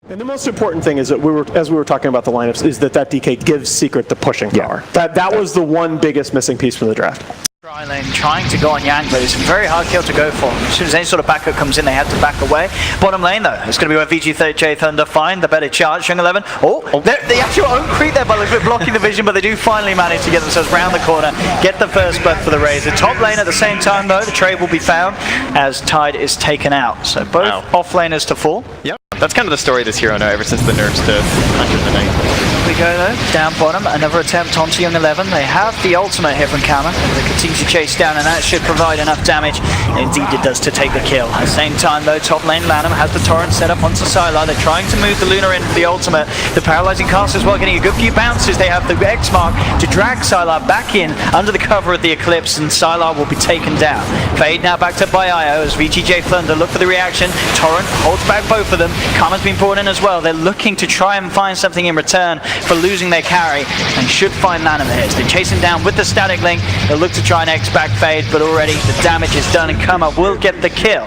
And the most important thing is that as we were talking about the lineups, is that DK gives Secret the pushing power. That was the one biggest missing piece from the draft. Lane trying to go on Yang, but it's a very hard kill to go for. As soon as any sort of backup comes in, they have to back away. Bottom lane though, it's going to be where VGJ.Thunder find the better charge. Young 11. The actual own creep there by blocking the vision, but they do finally manage to get themselves round the corner, get the first blood for the Rays. The top lane at the same time though, the trade will be found as Tide is taken out. So both off laners to fall. Yep, that's kind of the story of this hero now ever since the nerfs to Hunter the Knight. We go though, down bottom, another attempt onto Young 11. They have the ultimate here from Kama. They continue to chase down, and that should provide enough damage. Indeed it does to take the kill. At the same time though, top lane Lanham has the torrent set up onto SumaiL. They're trying to move the Luna in for the ultimate. The paralyzing cast as well, getting a good few bounces. They have the X mark to drag SumaiL back in under the cover of the Eclipse, and SumaiL will be taken down. Fade now backed up by IO as VGJ.Thunder look for the reaction. Torrent holds back both of them. Kama's been brought in as well. They're looking to try and find something in return for losing their carry, and should find Lanham here. So they're chasing down with the static link. They'll look to try and X back Fade, but already the damage is done, and Kama will get the kill.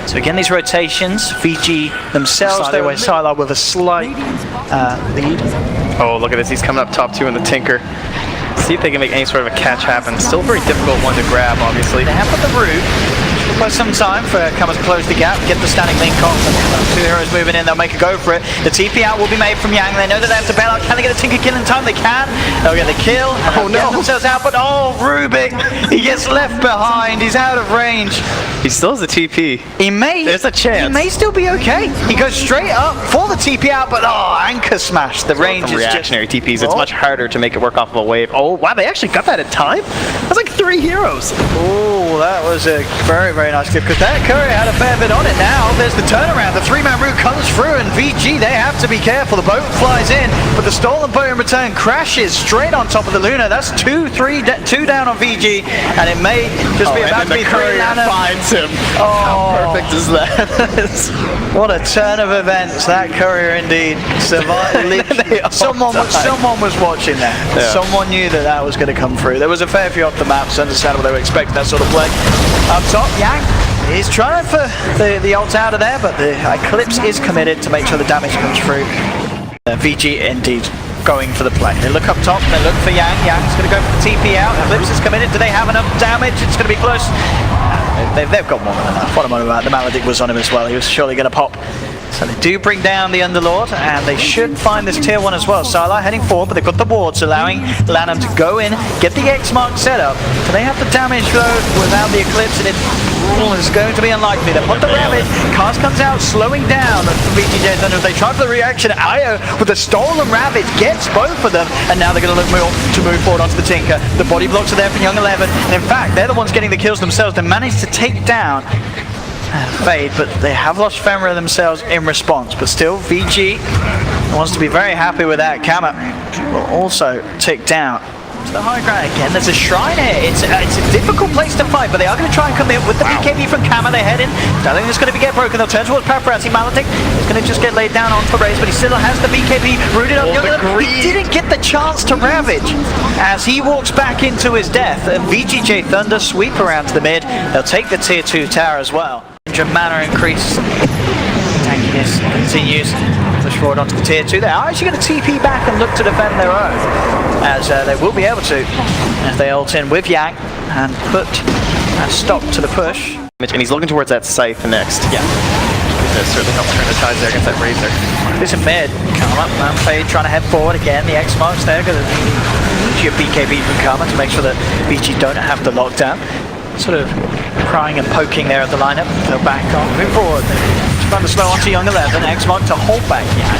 So again, these rotations, VG themselves, they were SumaiL with a slight lead. Oh, look at this. He's coming up top 2 in the Tinker. See if they can make any sort of a catch happen. Still a very difficult one to grab, obviously. They have put the root. Quite some time for Kama to close the gap, get the static link off, and two heroes moving in, they'll make a go for it. The TP out will be made from Yang. They know that they have to bail out. Can they get a Tinker kill in time? They can. They'll get the kill. Get themselves out, but Rubik, he gets left behind. He's out of range. He still has the TP. There's a chance. He may still be okay. He goes straight up for the TP out, but anchor smash. The range is reactionary TPs. It's much harder to make it work off of a wave. Oh wow, they actually got that in time. That's like 3 heroes. Oh, that was a very, very nice clip, because that courier had a fair bit on it. Now there's the turnaround. The 3-man route comes through, and VG, they have to be careful. The boat flies in, but the stolen boat in return crashes straight on top of the Luna. That's 2 down on VG, and it may just be about to be 3. Courier finds him. How perfect is that? What a turn of events. That courier indeed survived. Someone was watching that. Yeah. Someone knew that that was going to come through. There was a fair few off the map, so understandable they were expecting that sort of play. Up top, Yang is trying for the ult out of there, but the Eclipse is committed to make sure the damage comes through. VG indeed going for the play. They look up top, they look for Yang. Yang's going to go for the TP out. Eclipse is committed. Do they have enough damage? It's going to be close. They've got more than enough. What am I about? The Maledict was on him as well. He was surely going to pop. So they do bring down the Underlord, and they should find this tier 1 as well. SumaiL heading forward, but they've got the wards allowing Lanham to go in, get the X mark set up. So they have the damage though without the Eclipse, and it's going to be unlikely. They put the Ravage, Cast comes out, slowing down for VGJ.Thunder. They try for the reaction. IO with the stolen Ravage gets both of them, and now they're going to look to move forward onto the Tinker. The body blocks are there from Young 11, and in fact, they're the ones getting the kills themselves. They managed to take down Fade, but they have lost Fenrir themselves in response. But still, VG wants to be very happy with that. Kama will also tick down to the high ground again. There's a shrine here. It's a difficult place to fight, but they are going to try and come in with the BKB from Kama. They head in. I think it's going to get broken. They'll turn towards Paparazzi. Maledict is going to just get laid down onto the race, but he still has the BKB rooted up. He didn't get the chance to ravage as he walks back into his death. VGJ.Thunder sweep around to the mid. They'll take the tier 2 tower as well. Mana increase. Tankiness continues. Push forward onto the tier 2. They are actually going to TP back and look to defend their own, as they will be able to if they ult in with Yang and put a stop to the push. And he's looking towards that scythe next. Yeah. That certainly helps turn the tides there against that Razor. This is mid. Kama and Fade trying to head forward again. The X marks there. Going to your BKB from Kama to make sure that VG don't have the lockdown. Sort of prying and poking there at the lineup. They'll back on, move forward. Trying to slow onto Young 11. X mark to hold back Yang.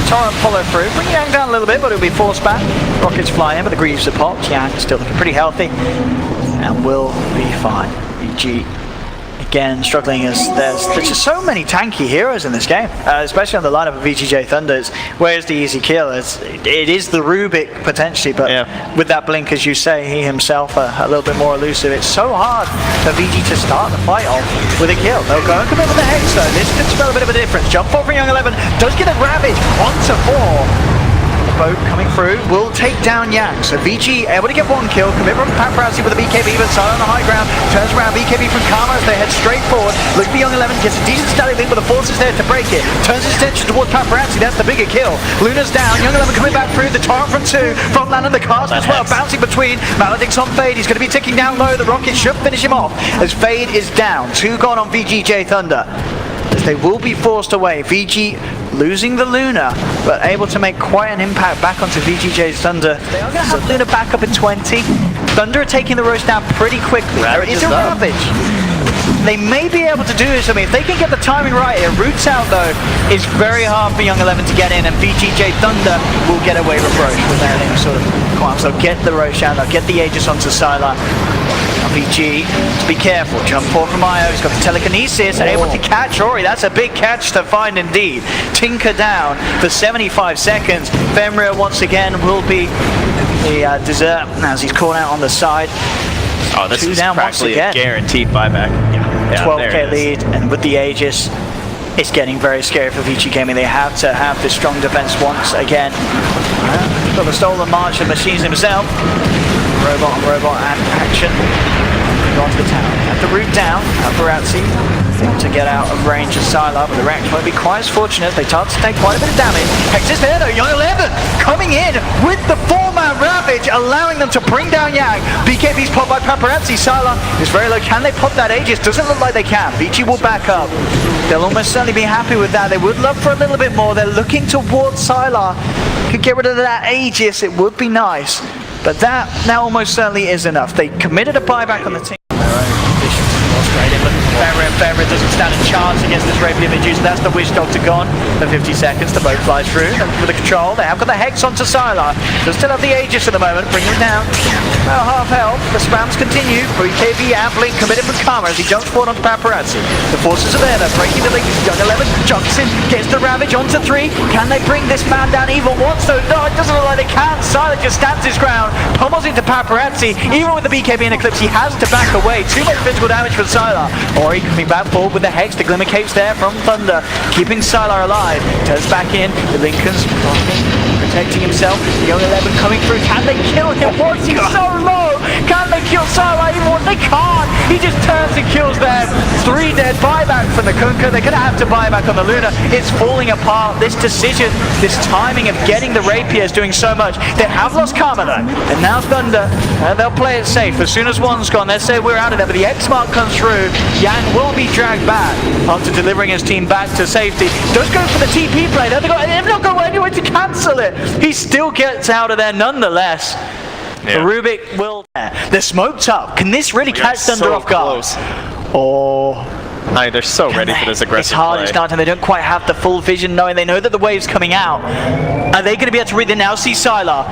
Torrent follow through, bring Yang down a little bit, but it'll be forced back. Rockets fly in, but the Greaves are popped. Yang still looking pretty healthy and will be fine. VG again struggling, as there's just so many tanky heroes in this game, especially on the lineup of VGJ.Thunder. Where's the easy kill? It is the Rubik potentially, but with that blink, as you say, he himself a little bit more elusive. It's so hard for VG to start the fight off with a kill. They'll go and commit with the Hex though. This could spell a bit of a difference. Jump forward from Young 11, does get a Ravage onto 4. boat coming through will take down Yang. So VG able to get one kill, commit from Paparazzi with a BKB, but Silent on the high ground, turns around BKB from Karma as they head straight forward. Look for Young 11, gets a decent static lead, but the force is there to break it. Turns his attention towards Paparazzi, that's the bigger kill. Luna's down, Young 11 coming back through, the torrent from 2, from Land and the cast as well, bouncing between. Maledict's on Fade, he's going to be ticking down low, the rocket should finish him off as Fade is down. 2 gone on VGJ.Thunder. As they will be forced away. VG losing the Luna, but able to make quite an impact back onto VGJ.Thunder. They are going to have Luna back up in 20. Thunder are taking the roast down pretty quickly. It's a Ravage. They may be able to do something. If they can get the timing right here, Roots out though, is very hard for Young 11 to get in, and VGJ.Thunder will get away with Roche without any sort of qualms. They'll get the Roche out, they'll get the Aegis onto SumaiL. VG, to be careful. Jump forward from IO, he's got the telekinesis, able to catch Ori. That's a big catch to find indeed. Tinker down for 75 seconds. Fenrir once again will be the dessert as he's caught out on the side. Oh, this is practically a guaranteed buyback. Yeah, 12k lead, and with the Aegis, it's getting very scary for VG Gaming. They have to have this strong defense once again. Got the stolen march of Machines himself. Robot on robot action. Onto the town. Have the root down. Paparazzi to get out of range of SumaiL, but the Rex won't be quite as fortunate. They start to take quite a bit of damage. Hex is there though. Young 11 coming in with the 4-man Ravage, allowing them to bring down Yang. BKB's popped by Paparazzi. SumaiL is very low. Can they pop that Aegis? Doesn't look like they can. VG will back up. They'll almost certainly be happy with that. They would love for a little bit more. They're looking towards SumaiL. Could get rid of that Aegis. It would be nice. But that now almost certainly is enough. They committed a buyback on the team. Fenrir doesn't stand a chance against this Rapier Medusa. That's the Wish Doctor gone for 50 seconds. The boat flies through with the control. They have got the Hex onto SumaiL. They'll still have the Aegis at the moment. Bring him down. Well, half health. The spams continue. BKB and Blink committed from Karma as he jumps forward onto Paparazzi. The forces are there. They're breaking the link. Young 11 jumps in, gets the Ravage onto 3. Can they bring this man down even once though? No, it doesn't look like they can. SumaiL just stands his ground. Pummels into Paparazzi. Even with the BKB and Eclipse, he has to back away. Too much physical damage for SumaiL. Ori coming back forward with the Hex. The Glimmer Capes there from Thunder, keeping SumaiL alive. Turns back in. The Lincoln's protecting himself. The Young 11 coming through. Can they kill him? What's he so low? Can they kill SumaiL even more? They can't. He just turns and kills them. 3 dead. Buyback from the Kunkka. They're going to have to buy back on the Luna. It's falling apart. This decision, this timing of getting the Rapier is doing so much. They have lost Karma though. And now Thunder, they'll play it safe. As soon as one's gone, they say we're out of there. But the X-Mark comes through. Yang will be dragged back after delivering his team back to safety. Does go for the TP play. They've not got anywhere to cancel it. He still gets out of there nonetheless. Yeah. Rubik will. They're smoked up. Can this really catch Thunder off guard? Oh. No, they're so ready for this aggressive It's hard, play. It's not, and they don't quite have the full vision knowing they know that the wave's coming out. Are they going to be able to read? They now see SumaiL.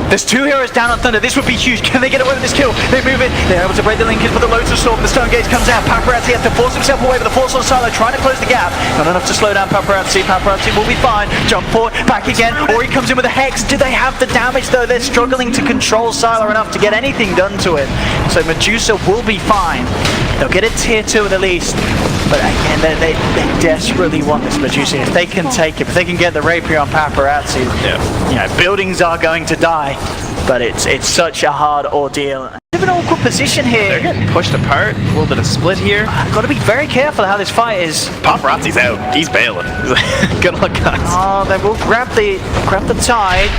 There's 2 heroes down on Thunder. This would be huge. Can they get away with this kill? They move in. They're able to break the linkage, but the Lotus Storm, the Stone Gaze comes out. Paparazzi has to force himself away, but the force on SumaiL trying to close the gap. Not enough to slow down Paparazzi. Paparazzi will be fine. Jump forward, back again. Or he comes in with a Hex. Do they have the damage though? They're struggling to control SumaiL enough to get anything done to it. So Medusa will be fine. They'll get a tier 2 at the least. But again, they desperately want this Medusa. If they can take it, if they can get the Rapier on Paparazzi, you know, buildings are going to die. But it's such a hard ordeal. Bit of an awkward position here. They're getting pushed apart. A little bit of split here. I've got to be very careful how this fight is. Paparazzi's out. He's bailing. Good luck, guys. Oh, they will grab the tide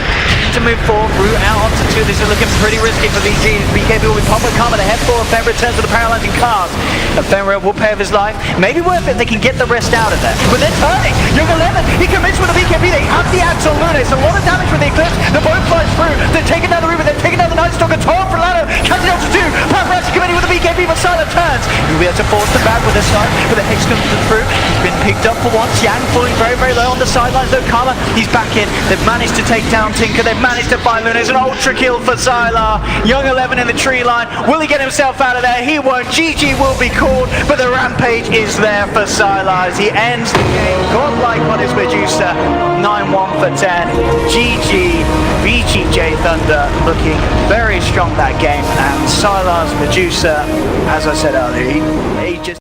to move forward. Root out onto 2. This is looking pretty risky for VG. BKB will be popped with Karma. The head forward. Fenrir returns with the paralyzing cast. And Fenrir will pay of his life. Maybe worth it if they can get the rest out of there. But they're turning. Young 11. He commits with the BKB. They have the axe on Luna. It's a lot of damage with the Eclipse. The boat flies through. They're taking down the Reaper. They're taking down the Night Stalker. Torn for Lano. Catching up to 2. Paparazzi committing with the BKB, but SumaiL turns. He'll be able to force them back with this side, but the Hex comes through. He's been picked up for once. Yang falling very, very low on the sidelines though. Karma, he's back in. They've managed to take down Tinker. They've managed to find Luna. It's an ultra kill for SumaiL. Young 11 in the tree line. Will he get himself out of there? He won't. GG will be called, but the Rampage is there for SumaiL as he ends the game. Godlike on his Medusa. 9-1 for 10. GG. VGJ.Thunder looking very strong that game, and SumaiL's Medusa, as I said earlier, he just